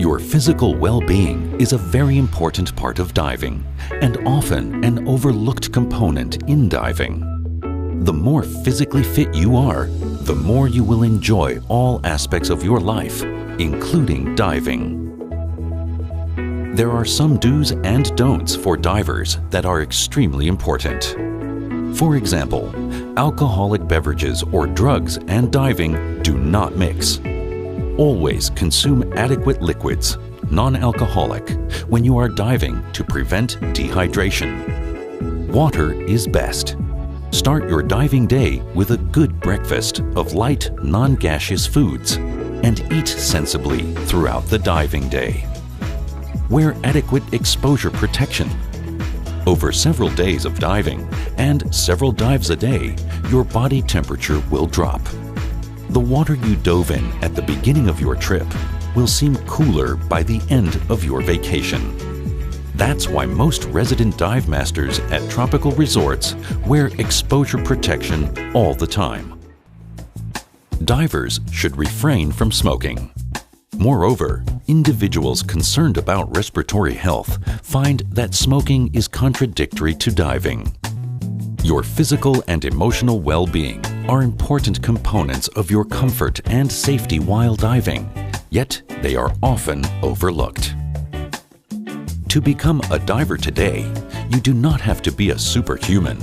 Your physical well-being is a very important part of diving and often an overlooked component in diving. The more physically fit you are, the more you will enjoy all aspects of your life, including diving. There are some do's and don'ts for divers that are extremely important. For example, alcoholic beverages or drugs and diving do not mix. Always consume adequate liquids, non-alcoholic, when you are diving to prevent dehydration. Water is best. Start your diving day with a good breakfast of light, non-gaseous foods and eat sensibly throughout the diving day. Wear adequate exposure protection. Over several days of diving and several dives a day, your body temperature will drop. The water you dove in at the beginning of your trip will seem cooler by the end of your vacation. That's why most resident dive masters at tropical resorts wear exposure protection all the time. Divers should refrain from smoking. Moreover, individuals concerned about respiratory health find that smoking is contradictory to diving. Your physical and emotional well-being are important components of your comfort and safety while diving, yet they are often overlooked. To become a diver today, you do not have to be a superhuman,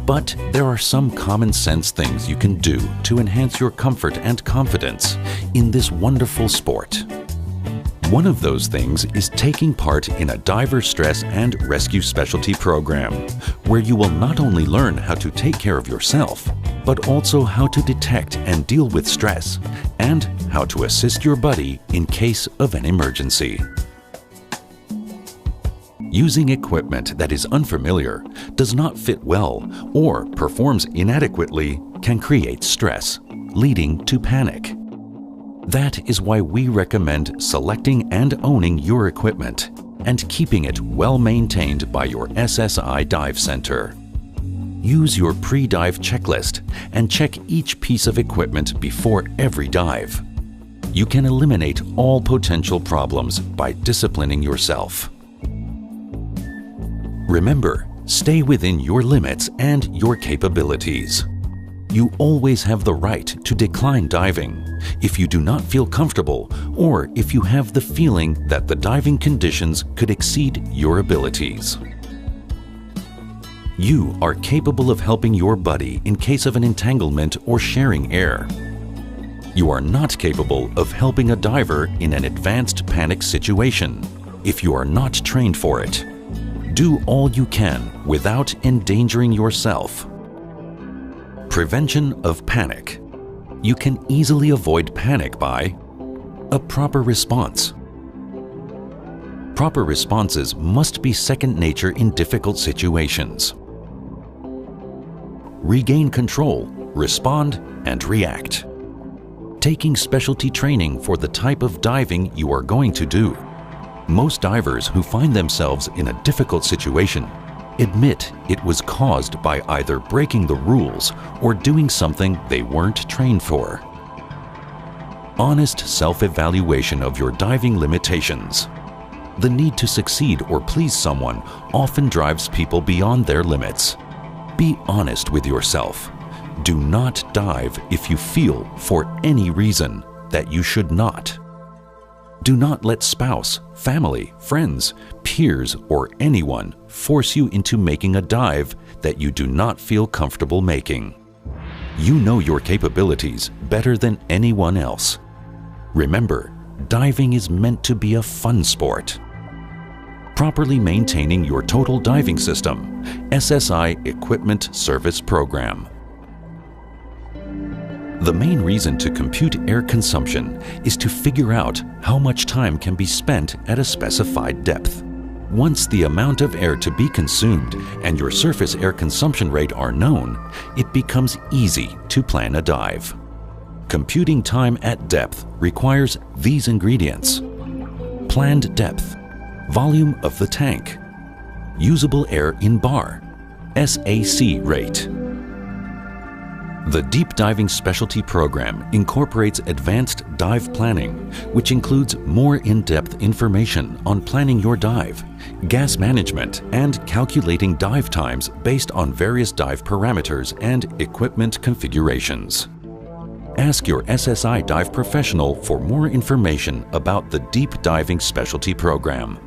but there are some common sense things you can do to enhance your comfort and confidence in this wonderful sport. One of those things is taking part in a diver stress and rescue specialty program, where you will not only learn how to take care of yourself, but also how to detect and deal with stress, and how to assist your buddy in case of an emergency. Using equipment that is unfamiliar, does not fit well, or performs inadequately can create stress, leading to panic. That is why we recommend selecting and owning your equipment and keeping it well maintained by your SSI Dive Center. Use your pre-dive checklist and check each piece of equipment before every dive. You can eliminate all potential problems by disciplining yourself. Remember, stay within your limits and your capabilities. You always have the right to decline diving if you do not feel comfortable or if you have the feeling that the diving conditions could exceed your abilities. You are capable of helping your buddy in case of an entanglement or sharing air. You are not capable of helping a diver in an advanced panic situation if you are not trained for it. Do all you can without endangering yourself. Prevention of panic. You can easily avoid panic by a proper response. Proper responses must be second nature in difficult situations. Regain control, respond, and react. Taking specialty training for the type of diving you are going to do. Most divers who find themselves in a difficult situation admit it was caused by either breaking the rules or doing something they weren't trained for. Honest self-evaluation of your diving limitations. The need to succeed or please someone often drives people beyond their limits. Be honest with yourself. Do not dive if you feel, for any reason, that you should not. Do not let spouse, family, friends, peers, or anyone force you into making a dive that you do not feel comfortable making. You know your capabilities better than anyone else. Remember, diving is meant to be a fun sport. Properly maintaining your total diving system, SSI Equipment Service Program. The main reason to compute air consumption is to figure out how much time can be spent at a specified depth. Once the amount of air to be consumed and your surface air consumption rate are known, it becomes easy to plan a dive. Computing time at depth requires these ingredients: planned depth, volume of the tank, usable air in bar, SAC rate. The Deep Diving Specialty Program incorporates advanced dive planning, which includes more in-depth information on planning your dive, gas management, and calculating dive times based on various dive parameters and equipment configurations. Ask your SSI dive professional for more information about the deep diving specialty program.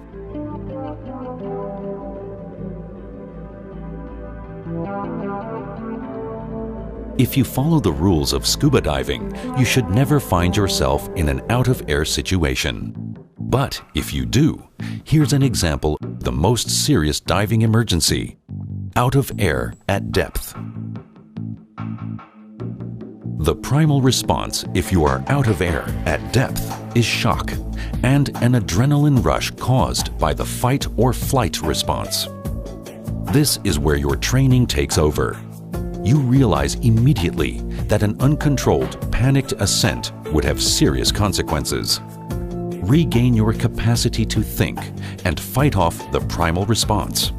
If you follow the rules of scuba diving, you should never find yourself in an out-of-air situation. But if you do, here's an example of the most serious diving emergency: out of air at depth. The primal response if you are out of air at depth is shock and an adrenaline rush caused by the fight or flight response. This is where your training takes over. You realize immediately that an uncontrolled, panicked ascent would have serious consequences. Regain your capacity to think and fight off the primal response.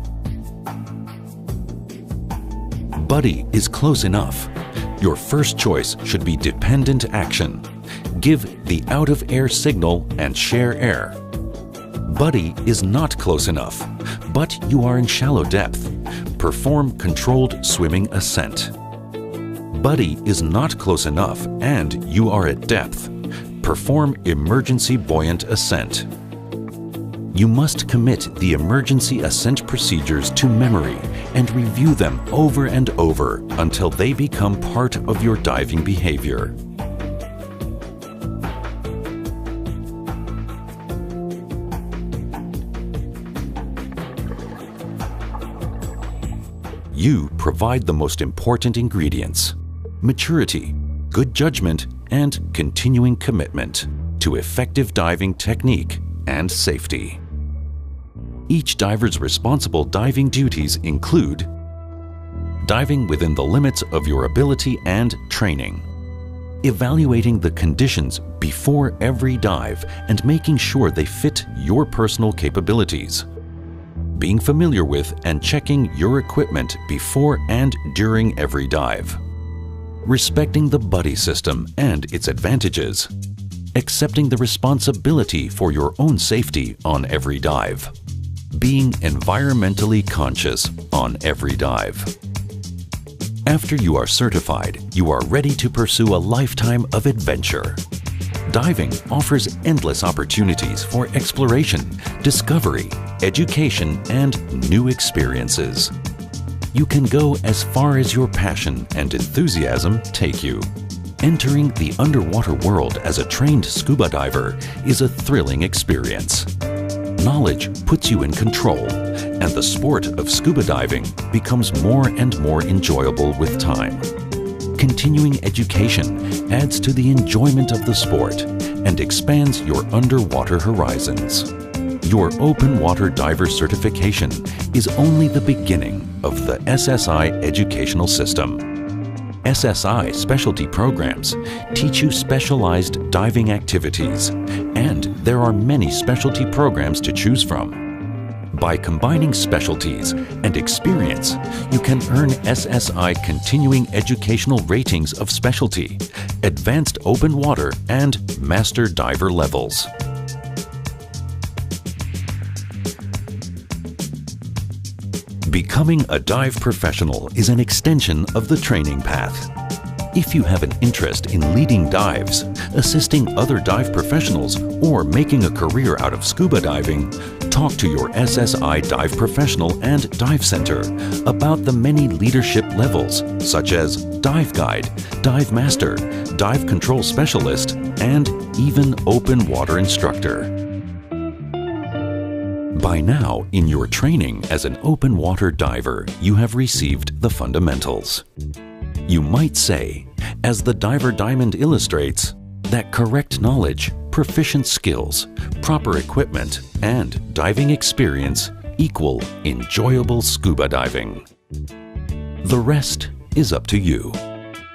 Buddy is close enough. Your first choice should be dependent action. Give the out-of-air signal and share air. Buddy is not close enough, but you are in shallow depth. Perform controlled swimming ascent. Buddy is not close enough and you are at depth. Perform emergency buoyant ascent. You must commit the emergency ascent procedures to memory and review them over and over until they become part of your diving behavior. You provide the most important ingredients: maturity, good judgment, and continuing commitment to effective diving technique and safety. Each diver's responsible diving duties include diving within the limits of your ability and training, evaluating the conditions before every dive and making sure they fit your personal capabilities, being familiar with and checking your equipment before and during every dive, respecting the buddy system and its advantages, accepting the responsibility for your own safety on every dive, being environmentally conscious on every dive. After you are certified, you are ready to pursue a lifetime of adventure. Diving offers endless opportunities for exploration, discovery, education, and new experiences. You can go as far as your passion and enthusiasm take you. Entering the underwater world as a trained scuba diver is a thrilling experience. Knowledge puts you in control, and the sport of scuba diving becomes more and more enjoyable with time. Continuing education adds to the enjoyment of the sport and expands your underwater horizons. Your open water diver certification is only the beginning of the SSI educational system. SSI specialty programs teach you specialized diving activities, and there are many specialty programs to choose from. By combining specialties and experience, you can earn SSI continuing educational ratings of specialty, advanced open water, and master diver levels. Becoming a dive professional is an extension of the training path. If you have an interest in leading dives, assisting other dive professionals, or making a career out of scuba diving, talk to your SSI dive professional and dive center about the many leadership levels such as dive guide, dive master, dive control specialist, and even open water instructor. By now, in your training as an open water diver, you have received the fundamentals. You might say, as the Diver Diamond illustrates, that correct knowledge, proficient skills, proper equipment, and diving experience equal enjoyable scuba diving. The rest is up to you.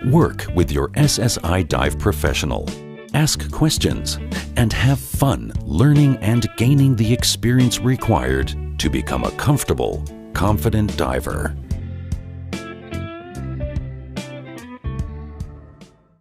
Work with your SSI dive professional. Ask questions and have fun learning and gaining the experience required to become a comfortable, confident diver.